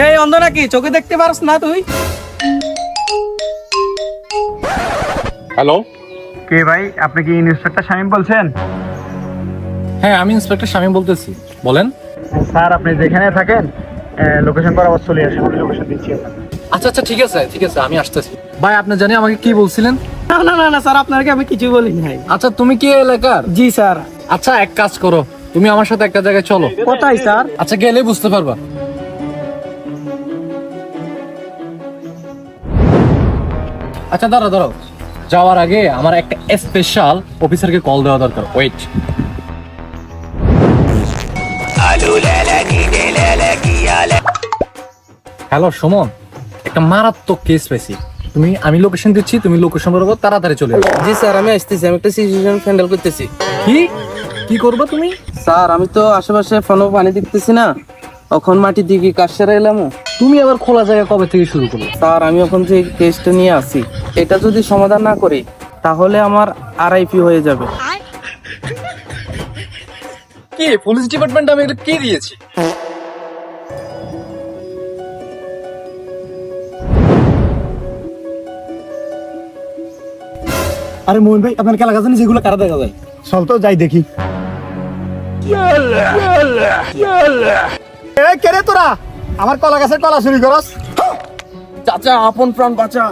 এই অন্ধ নাকি, চোখে দেখতে পারছ না তুই? হ্যালো, কে ভাই? আপনি কি ইন্সপেক্টর শামীম বলছেন? হ্যাঁ আমি ইন্সপেক্টর শামীম বলতেছি, বলেন। স্যার আপনি যেখানে থাকেন লোকেশন বরাবর চলে আসেন, আমি লোকেশন দিচ্ছি আপনাকে। আচ্ছা আচ্ছা, ঠিক আছে ঠিক আছে, আমি আসতেছি। ভাই আপনি জানি আমাকে কি বলছিলেন? না না না না স্যার, আপনাকে আমি কিছু বলিনি ভাই। আচ্ছা তুমি কি এই এলাকার? জি স্যার। আচ্ছা এক কাজ করো, তুমি আমার সাথে একটা জায়গায় চলো। কোথায় স্যার? আচ্ছা গেলে বুঝতে পারবা। আচ্ছা দাঁড়াও দাঁড়াও, যাওয়ার আগে আমার একটা স্পেশাল অফিসারকে কল দেওয়া দরকার। ওয়েট। হ্যালো সুমন, একটা মারাত্মক কেস পেয়েছি। আমি লোকেশন দিচ্ছি, তুমি লোকেশন বরাবর তাড়াতাড়ি চলে আসো। জি স্যার, আমি আসতেছি। আমি একটা সিচুয়েশন হ্যান্ডেল করতেছি। কি কি করবা তুমি? স্যার আমি তো আশেপাশে ফোনও পানি দেখতেছি না, এখন মাটি দিকে কাজ সেরে এলাম। তুমি আবার খোলা জায়গা কবে থেকে শুরু করলে? স্যার আমি এখন যে কেসটা নিয়ে আসি, এটা যদি সমাধান না করি তাহলে আমার আরআইপি হয়ে যাবে। কি পুলিশ ডিপার্টমেন্ট আমি এটা কি দিয়েছি? আরে মোহন ভাই, আপনার খেলা কাছে যেগুলো কারা দেখা যায়। চল তো যাই দেখি। কে রে তোরা? আমার কলা গাছের কলা চুরি করস? চাচা আপন প্রাণ বাঁচা।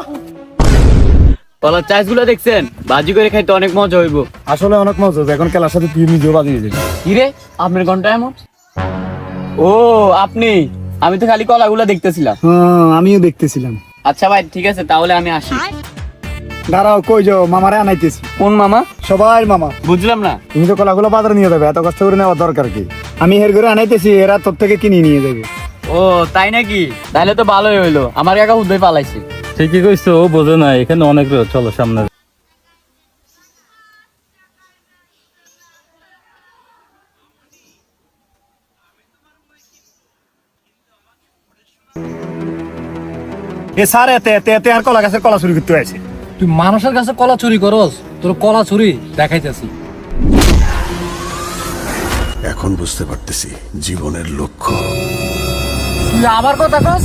কলার চাইস গুলো দেখছেন? বাজি করে খাইতে অনেক মজা হইব। আসলে অনেক মজা, এখন খেলার সাথে তুই নিজেও বাজিয়ে যাবি। কি রে আপনার ঘন্টা এমন? ও আপনি, আমি তো খালি কলাগুলো দেখতেছিলাম। আমিও দেখতেছিলাম। আচ্ছা ভাই ঠিক আছে, তাহলে আমি আসি। দাঁড়াও, কই যাও? মামারে আনাইতেছি। কোন মামা? সবাই মামা। বুঝলাম না। তুমি তো কলাগুলো বাজারে নিয়ে যাবে, এত কষ্ট করে নেওয়ার দরকার কি? আমি হের করে আনাইতেছি, এরা তোর থেকে কিনে নিয়ে যাবে। ও তাই নাকি? তাহলে তো ভালোই হইলো, আমার কাকা হুদয় পালাইছে। ঠিকই কইছো, ও বোঝে না এখানে অনেক রোদ। চলো সামনে। এ স্যার, এতে এতে এতে আর কলা গাছের কলা চুরি করতে আছে। তুই মানুষের কাছে কলা চুরি করস? তোর কলা চুরি দেখাইতেছি। এখন বুঝতে পারতেছি জীবনের লক্ষ্য। তুই আবার কথা কস?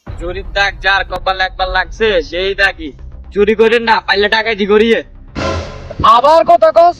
চুরির দাগ যার কপাল একবার লাগছে সেই দাগই। চুরি করেন না, পাইলে টাকা দি করিয়ে। আবার কথা কস?